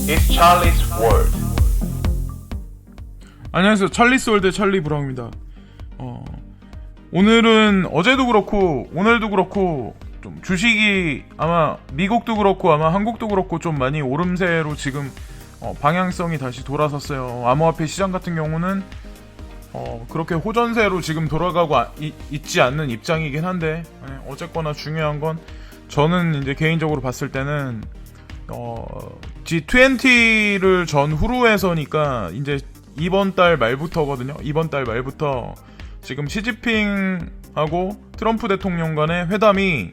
It's Charlie's World. 안녕하세요. 찰리스 월드 찰리 브라운입니다. 오늘은 어제도 그렇고 오늘도 그렇고 좀 주식이 아마 미국도 그렇고 아마 한국도 그렇고 좀 많이 오름세로 지금 방향성이 다시 돌아섰어요. 암호화폐 시장 같은 경우는 그렇게 호전세로 지금 돌아가고 있지 않는 입장이긴 한데, 어쨌거나 중요한 건 저는 이제 개인적으로 봤을 때는 G20를 전후로 해서니까 이제 이번 달 말부터거든요. 이번 달 말부터 지금 시진핑하고 트럼프 대통령 간의 회담이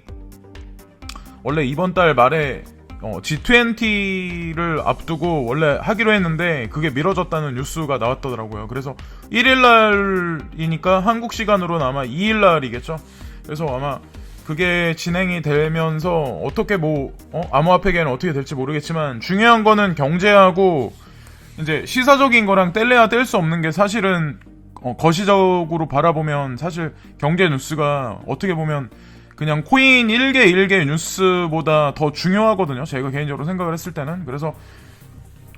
원래 이번 달 말에 G20를 앞두고 원래 하기로 했는데 그게 미뤄졌다는 뉴스가 나왔더라고요. 그래서 1일날이니까 한국 시간으로는 아마 2일날이겠죠. 그래서 아마 그게 진행이 되면서 어떻게 암호화폐계는 어떻게 될지 모르겠지만 중요한 거는 경제하고 이제 시사적인 거랑 뗄래야 뗄 수 없는 게 사실은 거시적으로 바라보면 사실 경제 뉴스가 어떻게 보면 그냥 코인 1개 뉴스보다 더 중요하거든요. 제가 개인적으로 생각을 했을 때는. 그래서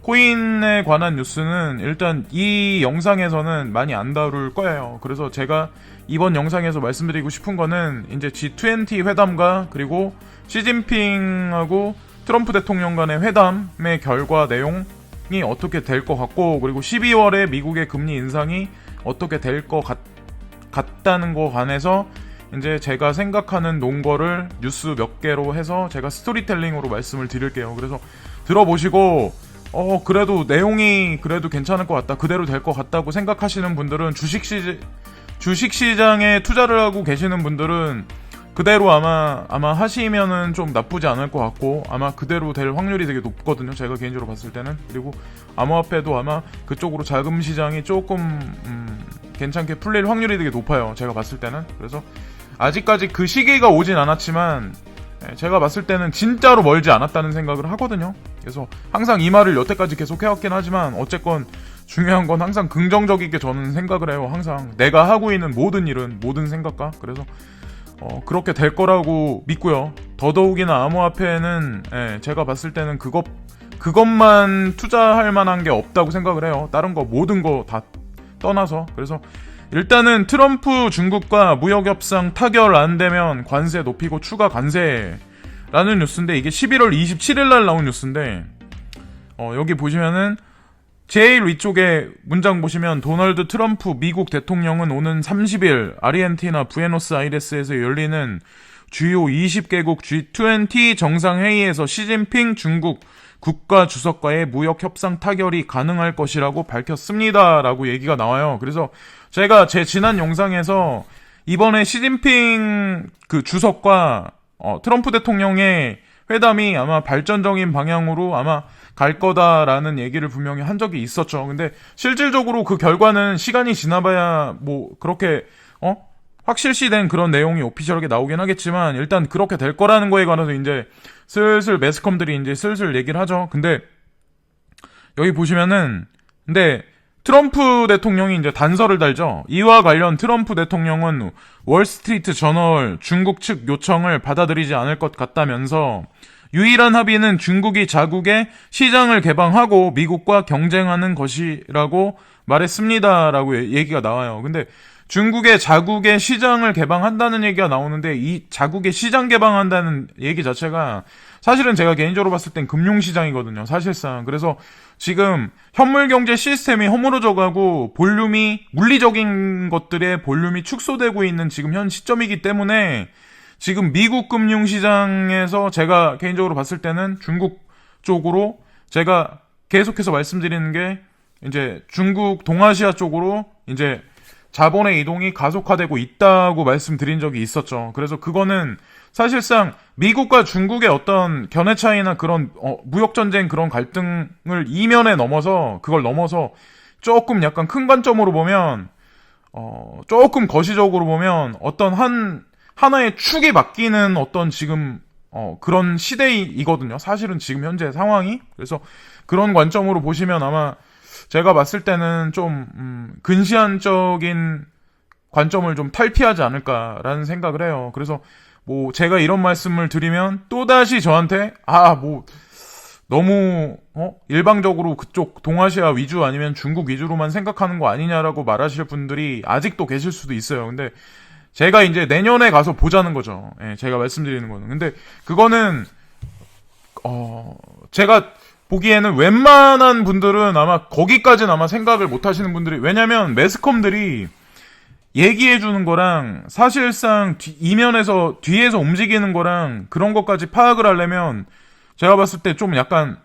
코인에 관한 뉴스는 일단 이 영상에서는 많이 안 다룰 거예요. 그래서 제가 이번 영상에서 말씀드리고 싶은 거는 이제 G20 회담과 그리고 시진핑하고 트럼프 대통령 간의 회담의 결과 내용이 어떻게 될 것 같고, 그리고 12월에 미국의 금리 인상이 어떻게 될 것 같다는 거 관해서 이제 제가 생각하는 논거를 뉴스 몇 개로 해서 제가 스토리텔링으로 말씀을 드릴게요. 그래서 들어보시고 그래도 내용이 그래도 괜찮을 것 같다, 그대로 될 것 같다고 생각하시는 분들은 주식시장에 투자를 하고 계시는 분들은 그대로 아마 하시면은 좀 나쁘지 않을 것 같고, 아마 그대로 될 확률이 되게 높거든요. 제가 개인적으로 봤을 때는. 그리고 암호화폐도 아마 그쪽으로 자금 시장이 조금 괜찮게 풀릴 확률이 되게 높아요. 제가 봤을 때는. 그래서 아직까지 그 시기가 오진 않았지만 제가 봤을 때는 진짜로 멀지 않았다는 생각을 하거든요. 그래서 항상 이 말을 여태까지 계속 해왔긴 하지만 어쨌건 중요한 건 항상 긍정적이게 저는 생각을 해요. 항상 내가 하고 있는 모든 일은, 모든 생각과. 그래서 그렇게 될 거라고 믿고요. 더더욱이나 암호화폐는 제가 봤을 때는 그것만 투자할 만한 게 없다고 생각을 해요. 다른 거 모든 거 다 떠나서. 그래서 일단은 트럼프 중국과 무역협상 타결 안 되면 관세 높이고 추가 관세라는 뉴스인데, 이게 11월 27일 날 나온 뉴스인데, 여기 보시면은 제일 위쪽에 문장 보시면 도널드 트럼프 미국 대통령은 오는 30일 아르헨티나 부에노스아이레스에서 열리는 주요 20개국 G20 정상회의에서 시진핑 중국 국가주석과의 무역협상 타결이 가능할 것이라고 밝혔습니다 라고 얘기가 나와요. 그래서 제가 제 지난 영상에서 이번에 시진핑 그 주석과 트럼프 대통령의 회담이 아마 발전적인 방향으로 아마 갈 거다라는 얘기를 분명히 한 적이 있었죠. 근데 실질적으로 그 결과는 시간이 지나봐야 그렇게 확실시된 그런 내용이 오피셜하게 나오긴 하겠지만, 일단 그렇게 될 거라는 거에 관해서 이제 슬슬 매스컴들이 이제 슬슬 얘기를 하죠. 근데 여기 보시면은 근데 트럼프 대통령이 이제 단서를 달죠. 이와 관련 트럼프 대통령은 월스트리트 저널 중국 측 요청을 받아들이지 않을 것 같다면서 유일한 합의는 중국이 자국의 시장을 개방하고 미국과 경쟁하는 것이라고 말했습니다라고 얘기가 나와요. 근데 중국의 자국의 시장을 개방한다는 얘기가 나오는데, 이 자국의 시장 개방한다는 얘기 자체가 사실은 제가 개인적으로 봤을 땐 금융시장이거든요, 사실상. 그래서 지금 현물경제 시스템이 허물어져가고 물리적인 것들의 볼륨이 축소되고 있는 지금 현 시점이기 때문에 지금 미국 금융시장에서 제가 개인적으로 봤을 때는 중국 쪽으로, 제가 계속해서 말씀드리는 게 이제 중국 동아시아 쪽으로 이제 자본의 이동이 가속화되고 있다고 말씀드린 적이 있었죠. 그래서 그거는 사실상 미국과 중국의 어떤 견해 차이나 그런 무역전쟁 그런 갈등을 이면에 넘어서, 그걸 넘어서 조금 약간 큰 관점으로 보면 조금 거시적으로 보면 어떤 하나의 축이 바뀌는 어떤 지금 그런 시대이거든요. 사실은 지금 현재 상황이. 그래서 그런 관점으로 보시면 아마 제가 봤을 때는 좀 근시안적인 관점을 좀 탈피하지 않을까라는 생각을 해요. 그래서 제가 이런 말씀을 드리면 또다시 저한테 너무 일방적으로 그쪽 동아시아 위주 아니면 중국 위주로만 생각하는 거 아니냐라고 말하실 분들이 아직도 계실 수도 있어요. 근데 제가 이제 내년에 가서 보자는 거죠. 예, 제가 말씀드리는 거는. 근데 그거는 제가 보기에는 웬만한 분들은 아마 거기까지는 아마 생각을 못 하시는 분들이, 왜냐면 매스컴들이 얘기해 주는 거랑 사실상 이면에서 뒤에서 움직이는 거랑 그런 것까지 파악을 하려면 제가 봤을 때 좀 약간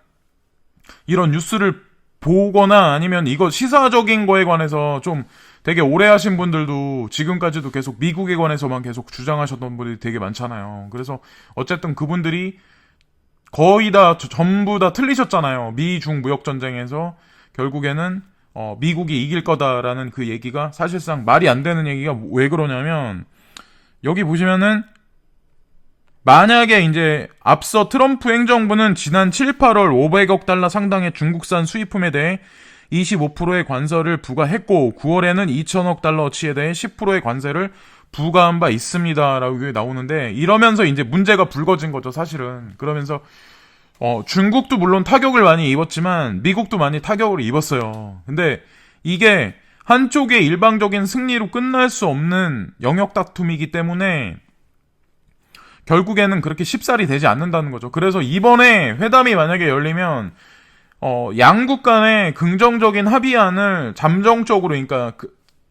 이런 뉴스를 보거나 아니면 이거 시사적인 거에 관해서 좀 되게 오래 하신 분들도 지금까지도 계속 미국에 관해서만 계속 주장하셨던 분들이 되게 많잖아요. 그래서 어쨌든 그분들이 거의 다 전부 다 틀리셨잖아요. 미중 무역 전쟁에서 결국에는 미국이 이길 거다라는 그 얘기가 사실상 말이 안 되는 얘기가 왜 그러냐면, 여기 보시면은 만약에 이제 앞서 트럼프 행정부는 지난 7, 8월 500억 달러 상당의 중국산 수입품에 대해 25%의 관세를 부과했고 9월에는 2천억 달러어치에 대해 10%의 관세를 부과한 바 있습니다라고 나오는데, 이러면서 이제 문제가 불거진 거죠, 사실은. 그러면서 중국도 물론 타격을 많이 입었지만 미국도 많이 타격을 입었어요. 근데 이게 한쪽의 일방적인 승리로 끝날 수 없는 영역 다툼이기 때문에 결국에는 그렇게 쉽사리 되지 않는다는 거죠. 그래서 이번에 회담이 만약에 열리면 양국 간의 긍정적인 합의안을 잠정적으로,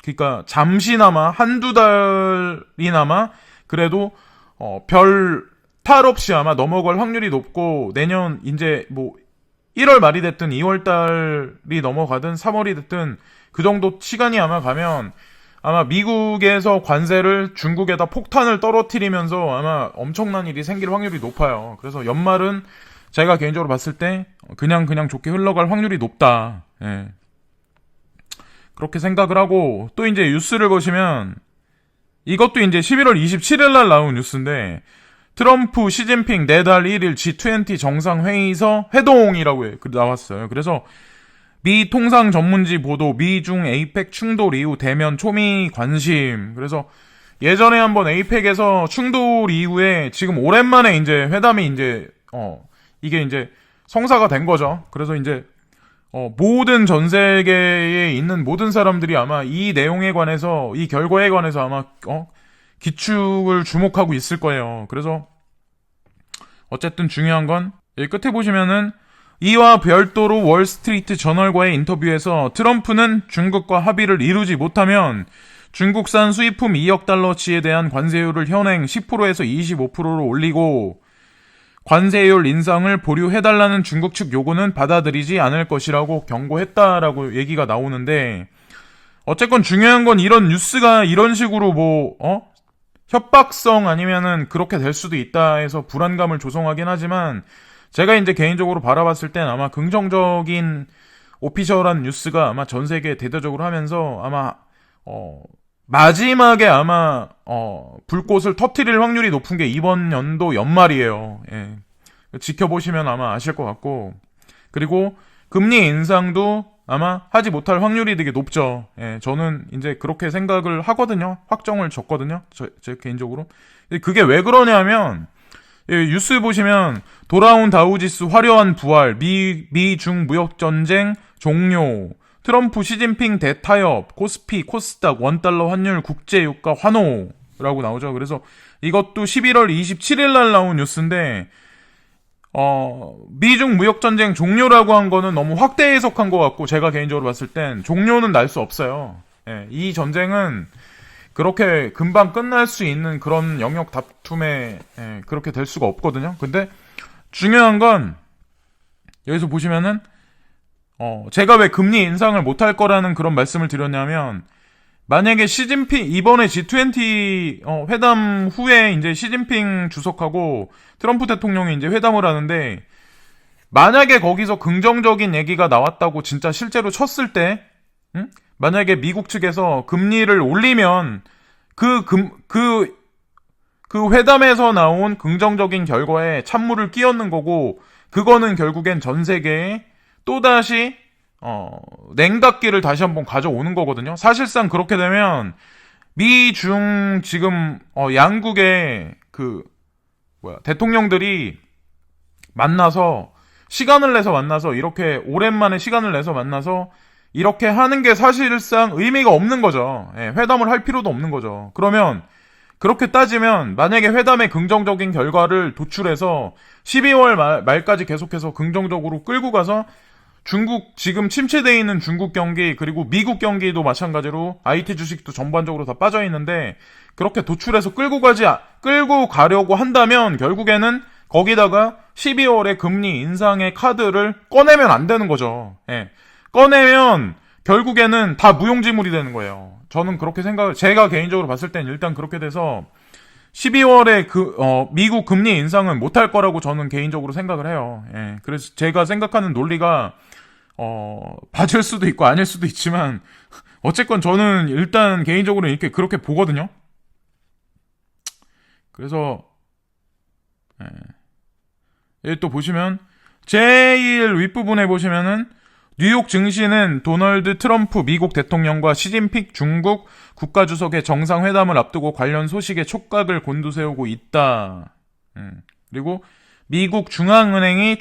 그러니까 잠시나마 한두 달이나마 그래도 별 탈 없이 아마 넘어갈 확률이 높고, 내년 이제 뭐 1월 말이 됐든 2월 달이 넘어가든 3월이 됐든 그 정도 시간이 아마 가면 아마 미국에서 관세를 중국에다 폭탄을 떨어뜨리면서 아마 엄청난 일이 생길 확률이 높아요. 그래서 연말은 제가 개인적으로 봤을 때 그냥 좋게 흘러갈 확률이 높다. 예. 그렇게 생각을 하고, 또 이제 뉴스를 보시면 이것도 이제 11월 27일 날 나온 뉴스인데, 트럼프, 시진핑 내달 1일 G20 정상회의서 회동이라고 나왔어요. 그래서 미 통상 전문지 보도, 미중 에이펙 충돌 이후 대면 초미 관심. 그래서 예전에 한번 에이펙에서 충돌 이후에 지금 오랜만에 이제 회담이 이제 이게 이제 성사가 된 거죠. 그래서 이제 모든 전 세계에 있는 모든 사람들이 아마 이 내용에 관해서, 이 결과에 관해서 아마 기축을 주목하고 있을 거예요. 그래서 어쨌든 중요한 건 여기 끝에 보시면은, 이와 별도로 월스트리트 저널과의 인터뷰에서 트럼프는 중국과 합의를 이루지 못하면 중국산 수입품 2억 달러치에 대한 관세율을 현행 10%에서 25%로 올리고 관세율 인상을 보류해달라는 중국 측 요구는 받아들이지 않을 것이라고 경고했다라고 얘기가 나오는데, 어쨌건 중요한 건 이런 뉴스가 이런 식으로 협박성 아니면은 그렇게 될 수도 있다 해서 불안감을 조성하긴 하지만, 제가 이제 개인적으로 바라봤을 땐 아마 긍정적인 오피셜한 뉴스가 아마 전 세계에 대대적으로 하면서 아마 마지막에 아마 불꽃을 터뜨릴 확률이 높은 게 이번 연도 연말이에요. 예. 지켜보시면 아마 아실 것 같고, 그리고 금리 인상도 아마 하지 못할 확률이 되게 높죠. 예, 저는 이제 그렇게 생각을 하거든요. 확정을 졌거든요. 제 개인적으로. 그게 왜 그러냐면, 뉴스 보시면 돌아온 다우지수 화려한 부활, 미중 무역전쟁 종료, 트럼프 시진핑 대타협, 코스피, 코스닥, 원달러 환율, 국제유가 환호라고 나오죠. 그래서 이것도 11월 27일 날 나온 뉴스인데, 미중 무역전쟁 종료라고 한 거는 너무 확대 해석한 것 같고, 제가 개인적으로 봤을 땐 종료는 날 수 없어요. 예, 이 전쟁은 그렇게 금방 끝날 수 있는 그런 영역 다툼에 그렇게 될 수가 없거든요. 근데 중요한 건 여기서 보시면은 제가 왜 금리 인상을 못할 거라는 그런 말씀을 드렸냐면, 만약에 시진핑 이번에 G20 회담 후에 이제 시진핑 주석하고 트럼프 대통령이 이제 회담을 하는데, 만약에 거기서 긍정적인 얘기가 나왔다고 진짜 실제로 쳤을 때, 만약에 미국 측에서 금리를 올리면 그 회담에서 나온 긍정적인 결과에 찬물을 끼얹는 거고, 그거는 결국엔 전 세계에 또다시 냉각기를 다시 한번 가져오는 거거든요. 사실상 그렇게 되면 미중 지금 양국의 대통령들이 만나서 시간을 내서 만나서 이렇게 오랜만에 시간을 내서 만나서 이렇게 하는 게 사실상 의미가 없는 거죠. 예, 회담을 할 필요도 없는 거죠. 그러면 그렇게 따지면 만약에 회담의 긍정적인 결과를 도출해서 12월 말까지 계속해서 긍정적으로 끌고 가서 중국 지금 침체되어 있는 중국 경기 그리고 미국 경기도 마찬가지로 IT 주식도 전반적으로 다 빠져 있는데 그렇게 도출해서 끌고 가려고 한다면 결국에는 거기다가 12월에 금리 인상의 카드를 꺼내면 안 되는 거죠. 예. 꺼내면 결국에는 다 무용지물이 되는 거예요. 저는 그렇게 제가 개인적으로 봤을 땐 일단 그렇게 돼서 12월에 미국 금리 인상은 못할 거라고 저는 개인적으로 생각을 해요. 예. 그래서 제가 생각하는 논리가, 맞을 수도 있고 아닐 수도 있지만, 어쨌건 저는 일단 개인적으로 이렇게 그렇게 보거든요. 그래서, 예. 여기 또 보시면, 제일 윗부분에 보시면은, 뉴욕 증시는 도널드 트럼프 미국 대통령과 시진핑 중국 국가주석의 정상회담을 앞두고 관련 소식에 촉각을 곤두세우고 있다. 그리고 미국 중앙은행이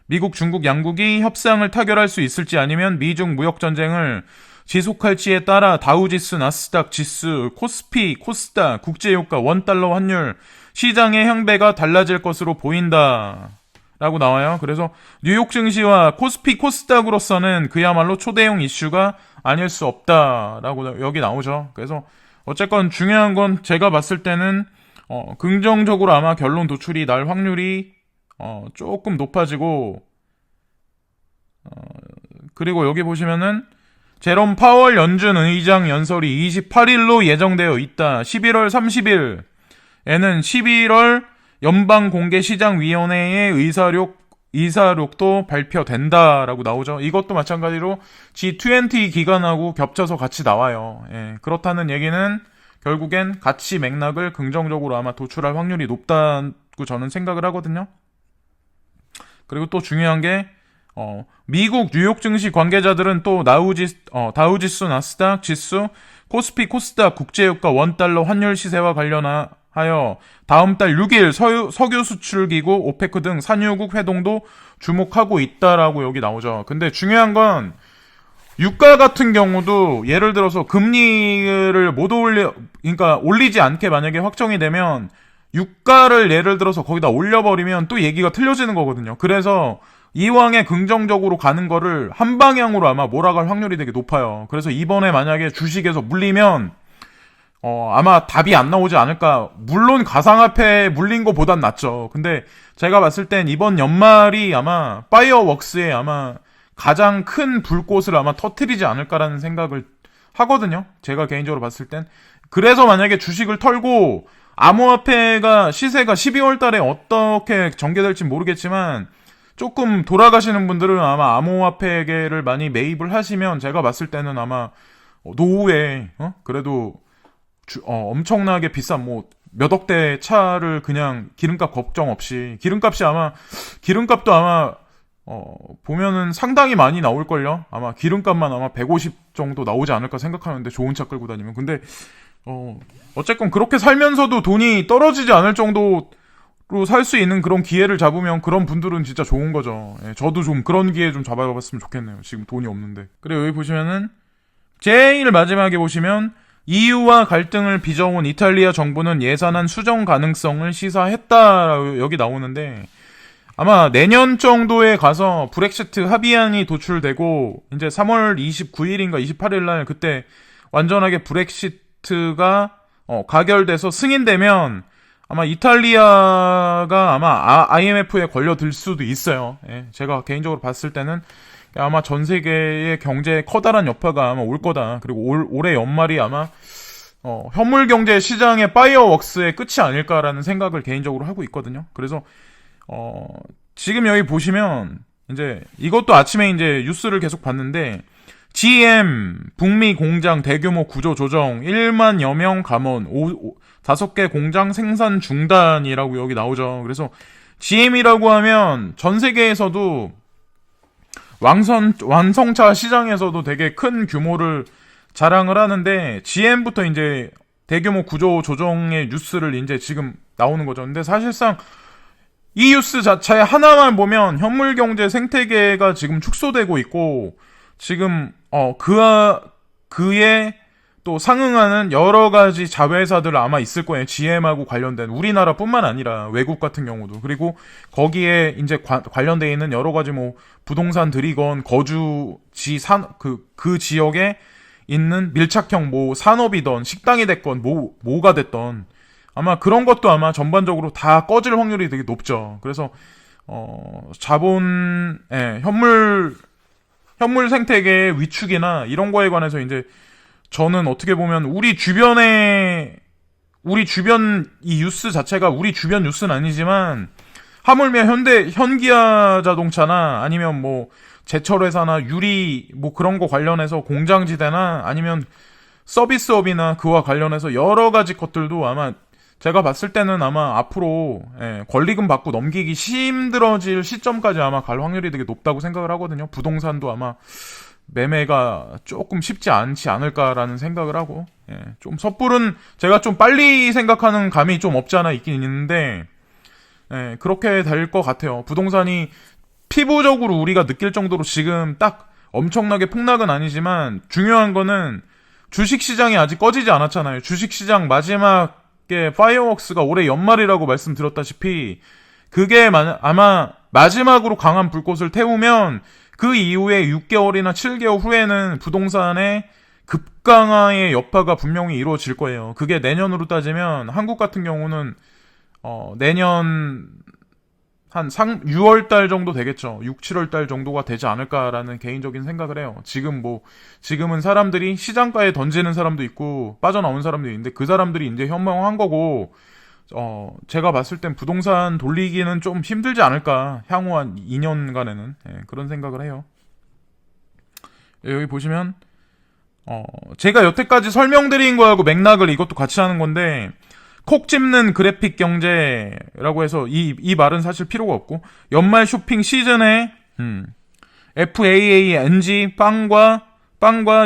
미국 중국 양국이 협상을 타결할 수 있을지 아니면 미중 무역전쟁을 지속할지에 따라 다우지수, 나스닥 지수, 코스피, 코스닥, 국제유가, 원달러 환율, 시장의 향배가 달라질 것으로 보인다. 라고 나와요. 그래서 뉴욕 증시와 코스피 코스닥으로서는 그야말로 초대형 이슈가 아닐 수 없다라고 여기 나오죠. 그래서 어쨌건 중요한 건 제가 봤을 때는 긍정적으로 아마 결론 도출이 날 확률이 조금 높아지고 그리고 여기 보시면은 제롬 파월 연준 의장 연설이 28일로 예정되어 있다. 11월 30일에는 11월 연방공개시장위원회의 의사록도 발표된다라고 나오죠. 이것도 마찬가지로 G20 기간하고 겹쳐서 같이 나와요. 예, 그렇다는 얘기는 결국엔 가치 맥락을 긍정적으로 아마 도출할 확률이 높다고 저는 생각을 하거든요. 그리고 또 중요한 게 미국 뉴욕 증시 관계자들은 또 다우지수, 나스닥 지수, 코스피, 코스닥, 국제유가, 원달러 환율 시세와 관련하여 다음 달 6일 석유 수출기구 오페크 등 산유국 회동도 주목하고 있다라고 여기 나오죠. 근데 중요한 건 유가 같은 경우도 예를 들어서 금리를 그러니까 올리지 않게 만약에 확정이 되면 유가를 예를 들어서 거기다 올려버리면 또 얘기가 틀려지는 거거든요. 그래서 이왕에 긍정적으로 가는 거를 한 방향으로 아마 몰아갈 확률이 되게 높아요. 그래서 이번에 만약에 주식에서 물리면 아마 답이 안 나오지 않을까. 물론 가상화폐에 물린 거보단 낫죠. 근데 제가 봤을 땐 이번 연말이 아마 파이어웍스에 아마 가장 큰 불꽃을 아마 터뜨리지 않을까라는 생각을 하거든요. 제가 개인적으로 봤을 땐. 그래서 만약에 주식을 털고 암호화폐가 시세가 12월 달에 어떻게 전개될지 모르겠지만 조금 돌아가시는 분들은 아마 암호화폐계를 많이 매입을 하시면 제가 봤을 때는 아마 노후에 그래도 엄청나게 비싼 몇 억대 차를 그냥 기름값 걱정 없이 기름값도 아마 보면은 상당히 많이 나올걸요. 아마 기름값만 아마 150 정도 나오지 않을까 생각하는데 좋은 차 끌고 다니면. 근데 어쨌건 그렇게 살면서도 돈이 떨어지지 않을 정도로 살 수 있는 그런 기회를 잡으면 그런 분들은 진짜 좋은 거죠. 예, 저도 좀 그런 기회 좀 잡아봤으면 좋겠네요. 지금 돈이 없는데. 그리고 여기 보시면은 제일 마지막에 보시면 EU와 갈등을 빚어온 이탈리아 정부는 예산안 수정 가능성을 시사했다. 여기 나오는데 아마 내년 정도에 가서 브렉시트 합의안이 도출되고 이제 3월 29일인가 28일 날 그때 완전하게 브렉시트가 가결돼서 승인되면 아마 이탈리아가 아마 IMF에 걸려들 수도 있어요. 예, 제가 개인적으로 봤을 때는 아마 전 세계의 경제에 커다란 여파가 아마 올 거다. 그리고 올해 연말이 아마 현물 경제 시장의 파이어웍스의 끝이 아닐까라는 생각을 개인적으로 하고 있거든요. 그래서 지금 여기 보시면 이제 이것도 아침에 이제 뉴스를 계속 봤는데 GM 북미 공장 대규모 구조 조정 1만여 명 감원 5개 공장 생산 중단이라고 여기 나오죠. 그래서 GM이라고 하면 전 세계에서도 완성차 시장에서도 되게 큰 규모를 자랑을 하는데 GM부터 이제 대규모 구조 조정의 뉴스를 이제 지금 나오는 거죠. 근데 사실상 이 뉴스 자체 하나만 보면 현물 경제 생태계가 지금 축소되고 있고, 지금 그에 또 상응하는 여러 가지 자회사들 아마 있을 거예요. GM하고 관련된, 우리나라뿐만 아니라 외국 같은 경우도. 그리고 거기에 이제 관련돼 있는 여러 가지 뭐 부동산들이건 거주지 그 지역에 있는 밀착형 뭐 산업이던 식당이 됐건 뭐가 됐던, 아마 그런 것도 아마 전반적으로 다 꺼질 확률이 되게 높죠. 그래서 현물 생태계의 위축이나 이런 거에 관해서 이제 저는 어떻게 보면 우리 주변 이 뉴스 자체가 우리 주변 뉴스는 아니지만, 하물며 현기아 자동차나 아니면 뭐 제철회사나 유리 뭐 그런 거 관련해서 공장지대나 아니면 서비스업이나 그와 관련해서 여러 가지 것들도 아마 제가 봤을 때는 아마 앞으로 권리금 받고 넘기기 힘들어질 시점까지 아마 갈 확률이 되게 높다고 생각을 하거든요. 부동산도 아마 매매가 조금 쉽지 않지 않을까라는 생각을 하고, 좀 섣부른, 제가 좀 빨리 생각하는 감이 좀 없지 않아 있긴 있는데, 그렇게 될 것 같아요. 부동산이 피부적으로 우리가 느낄 정도로 지금 딱 엄청나게 폭락은 아니지만, 중요한 거는 주식시장이 아직 꺼지지 않았잖아요. 주식시장 마지막에 파이어웍스가 올해 연말이라고 말씀드렸다시피, 그게 아마 마지막으로 강한 불꽃을 태우면 그 이후에 6개월이나 7개월 후에는 부동산의 급강하의 여파가 분명히 이루어질 거예요. 그게 내년으로 따지면 한국 같은 경우는 내년 한 6월달 정도 되겠죠. 6, 7월달 정도가 되지 않을까라는 개인적인 생각을 해요. 지금은 사람들이 시장가에 던지는 사람도 있고 빠져나온 사람도 있는데, 그 사람들이 이제 현명한 거고, 제가 봤을 땐 부동산 돌리기는 좀 힘들지 않을까, 향후 한 2년간에는. 그런 생각을 해요. 여기 보시면 제가 여태까지 설명드린 거하고 맥락을 이것도 같이 하는 건데, 콕 집는 그래픽 경제라고 해서 이 말은 사실 필요가 없고, 연말 쇼핑 시즌에 FAANG 빵과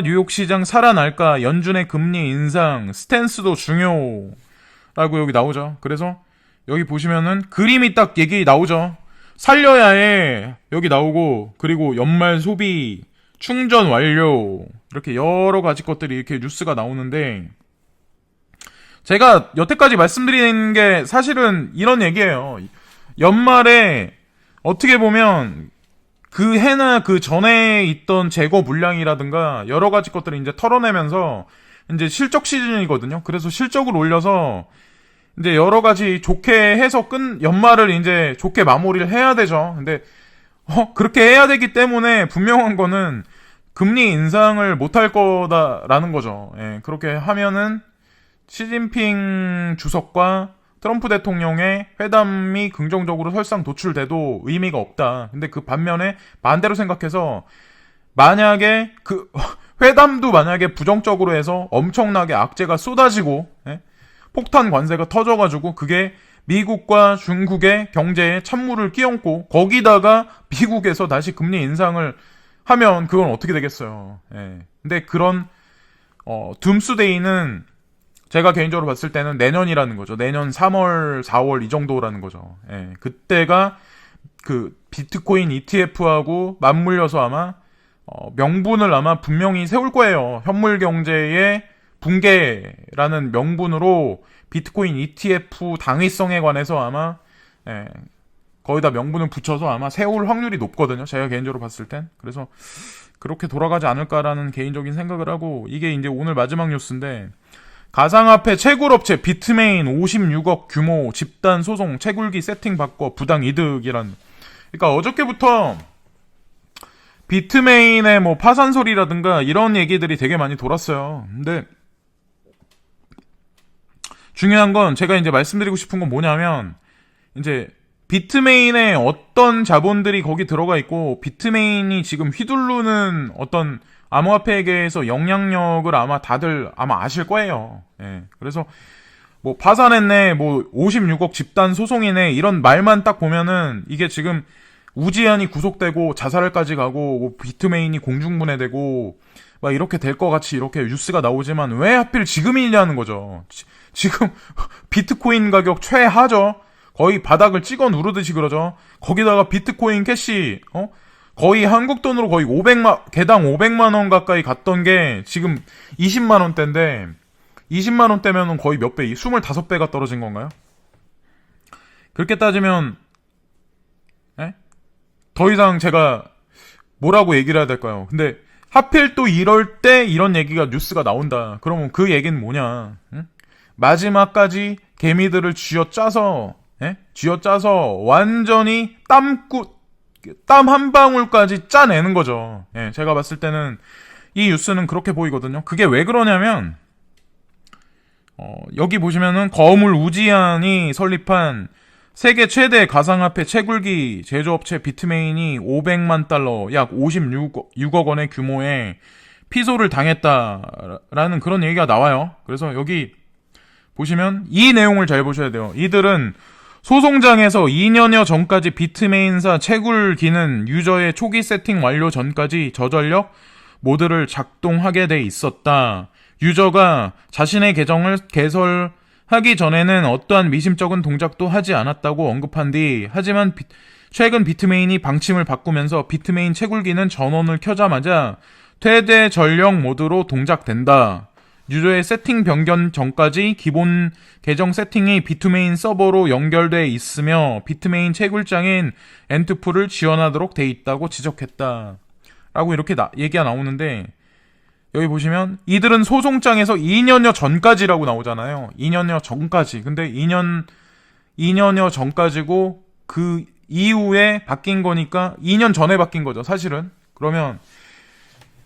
뉴욕 시장 살아날까, 연준의 금리 인상 스탠스도 중요 라고 여기 나오죠. 그래서 여기 보시면은 그림이 딱 얘기 나오죠. 살려야 해 여기 나오고, 그리고 연말 소비, 충전 완료, 이렇게 여러 가지 것들이 이렇게 뉴스가 나오는데, 제가 여태까지 말씀드린 게 사실은 이런 얘기예요. 연말에 어떻게 보면 그 해나 그 전에 있던 재고 물량이라든가 여러 가지 것들을 이제 털어내면서 이제 실적 시즌이거든요. 그래서 실적을 올려서 이제 여러 가지 좋게 해서 연말을 이제 좋게 마무리를 해야 되죠. 근데 그렇게 해야 되기 때문에 분명한 거는 금리 인상을 못할 거다라는 거죠. 그렇게 하면은 시진핑 주석과 트럼프 대통령의 회담이 긍정적으로 설상 도출돼도 의미가 없다. 근데 그 반면에 반대로 생각해서, 만약에 그 회담도 만약에 부정적으로 해서 엄청나게 악재가 쏟아지고 폭탄 관세가 터져가지고 그게 미국과 중국의 경제에 찬물을 끼얹고 거기다가 미국에서 다시 금리 인상을 하면 그건 어떻게 되겠어요. 근데 그런 둠스데이는 제가 개인적으로 봤을 때는 내년이라는 거죠. 내년 3월, 4월 이 정도라는 거죠. 그때가 그 비트코인 ETF하고 맞물려서 아마 명분을 아마 분명히 세울 거예요. 현물 경제의 붕괴라는 명분으로 비트코인 ETF 당위성에 관해서 아마 거의 다 명분을 붙여서 아마 세울 확률이 높거든요. 제가 개인적으로 봤을 땐. 그래서 그렇게 돌아가지 않을까라는 개인적인 생각을 하고, 이게 이제 오늘 마지막 뉴스인데, 가상화폐 채굴업체 비트메인 56억 규모 집단 소송 채굴기 세팅 바꿔 부당 이득이란. 그러니까 어저께부터 비트메인의 뭐 파산 소리라든가 이런 얘기들이 되게 많이 돌았어요. 근데 중요한 건, 제가 이제 말씀드리고 싶은 건 뭐냐면, 이제 비트메인에 어떤 자본들이 거기 들어가 있고, 비트메인이 지금 휘두르는 어떤 암호화폐계에서 영향력을 아마 다들 아실 거예요. 그래서 뭐 파산했네, 뭐 56억 집단 소송이네, 이런 말만 딱 보면은 이게 지금 우지한이 구속되고 자살까지 가고 뭐 비트메인이 공중분해되고 막 이렇게 될 것 같이 이렇게 뉴스가 나오지만, 왜 하필 지금이냐는 거죠. 지금 비트코인 가격 최하죠. 거의 바닥을 찍어 누르듯이 그러죠. 거기다가 비트코인 캐시 거의 한국 돈으로 거의 개당 500만 원 가까이 갔던 게 지금 20만 원대인데 20만 원대면은 거의 몇 배? 25배가 떨어진 건가요? 그렇게 따지면 더 이상 제가 뭐라고 얘기를 해야 될까요? 근데 하필 또 이럴 때 이런 얘기가 뉴스가 나온다. 그러면 그 얘기는 뭐냐? 응? 마지막까지 개미들을 쥐어짜서 완전히 땀 한 방울까지 짜내는 거죠. 제가 봤을 때는 이 뉴스는 그렇게 보이거든요. 그게 왜 그러냐면 여기 보시면은 거물 우지안이 설립한 세계 최대 가상화폐 채굴기 제조업체 비트메인이 500만 달러, 약 56억 원의 규모의 피소를 당했다라는 그런 얘기가 나와요. 그래서 여기 보시면 이 내용을 잘 보셔야 돼요. 이들은 소송장에서 2년여 전까지 비트메인사 채굴기는 유저의 초기 세팅 완료 전까지 저전력 모드를 작동하게 돼 있었다. 유저가 자신의 계정을 개설하기 전에는 어떠한 미심쩍은 동작도 하지 않았다고 언급한 뒤, 하지만 최근 비트메인이 방침을 바꾸면서 비트메인 채굴기는 전원을 켜자마자 최대 전력 모드로 동작된다. 유저의 세팅 변경 전까지 기본 계정 세팅이 비트메인 서버로 연결돼 있으며 비트메인 채굴장인 엔트풀을 지원하도록 돼 있다고 지적했다. 라고 이렇게 얘기가 나오는데, 여기 보시면 이들은 소송장에서 2년여 전까지라고 나오잖아요. 2년여 전까지. 근데 2년여 전까지고 그 이후에 바뀐 거니까 2년 전에 바뀐 거죠, 사실은. 그러면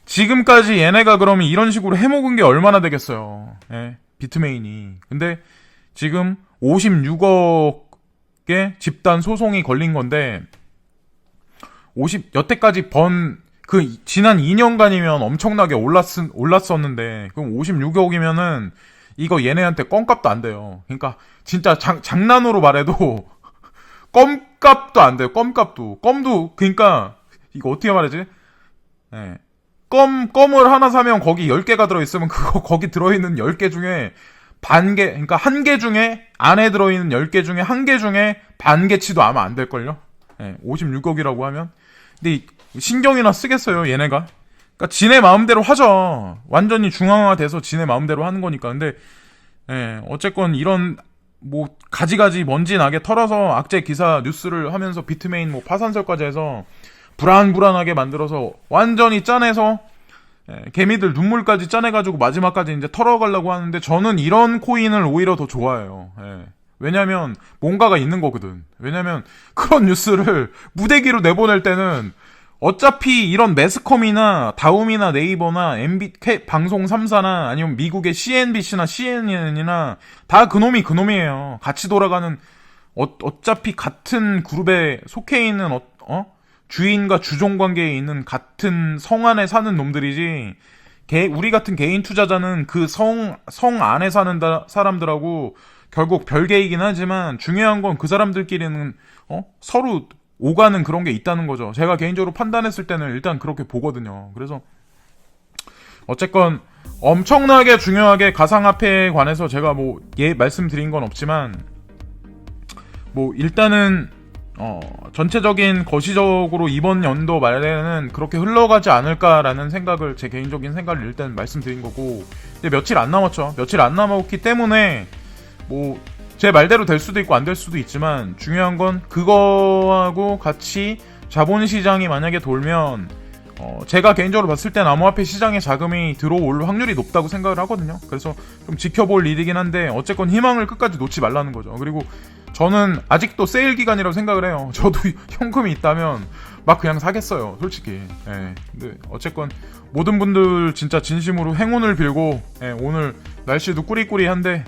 지금까지 얘네가 그러면 이런 식으로 해먹은 게 얼마나 되겠어요. 비트메인이. 근데 지금 56억의 집단 소송이 걸린 건데 여태까지 지난 2년간이면 엄청나게 올랐었는데, 그럼 56억이면은 이거 얘네한테 껌값도 안 돼요. 그러니까 진짜 장난으로 말해도 껌값도 안 돼요. 껌도 그러니까 이거 어떻게 말하지? 껌을 하나 사면 거기 10개가 들어있으면 거기 들어있는 10개 중에 반개, 그러니까 한 개 중에 안에 들어있는 10개 중에 한 개 중에 반개치도 아마 안 될걸요? 56억이라고 하면. 근데 신경이나 쓰겠어요, 얘네가? 그러니까 지네 마음대로 하죠. 완전히 중앙화돼서 지네 마음대로 하는 거니까. 근데 어쨌건 이런 가지가지 먼지 나게 털어서 악재 기사 뉴스를 하면서 비트메인 파산설까지 해서 불안불안하게 만들어서 완전히 짜내서 개미들 눈물까지 짜내가지고 마지막까지 이제 털어가려고 하는데, 저는 이런 코인을 오히려 더 좋아해요. 왜냐면 뭔가가 있는 거거든. 왜냐면 그런 뉴스를 무대기로 내보낼 때는 어차피 이런 매스컴이나 다움이나 네이버나 방송 3사나 아니면 미국의 CNBC나 CNN이나 다 그놈이에요. 같이 돌아가는, 어차피 같은 그룹에 속해 있는 주인과 주종 관계에 있는 같은 성 안에 사는 놈들이지, 우리 같은 개인 투자자는 그 성 안에 사는 사람들하고 결국 별개이긴 하지만 중요한 건 그 사람들끼리는 서로 오가는 그런 게 있다는 거죠. 제가 개인적으로 판단했을 때는 일단 그렇게 보거든요. 그래서 어쨌건 엄청나게 중요하게 가상화폐에 관해서 제가 말씀드린 건 없지만 일단은 전체적인 거시적으로 이번 연도 말에는 그렇게 흘러가지 않을까라는 생각을, 제 개인적인 생각을 일단 말씀드린 거고, 근데 며칠 안 남았죠. 며칠 안 남았기 때문에 제 말대로 될 수도 있고 안 될 수도 있지만, 중요한 건 그거하고 같이 자본시장이 만약에 돌면 제가 개인적으로 봤을 땐 암호화폐 시장에 자금이 들어올 확률이 높다고 생각을 하거든요. 그래서 좀 지켜볼 일이긴 한데, 어쨌건 희망을 끝까지 놓지 말라는 거죠. 그리고 저는 아직도 세일 기간이라고 생각을 해요. 저도 현금이 있다면 막 그냥 사겠어요, 솔직히. 근데 어쨌건 모든 분들 진짜 진심으로 행운을 빌고, 오늘 날씨도 꾸리꾸리한데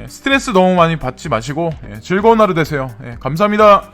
스트레스 너무 많이 받지 마시고 즐거운 하루 되세요. 감사합니다.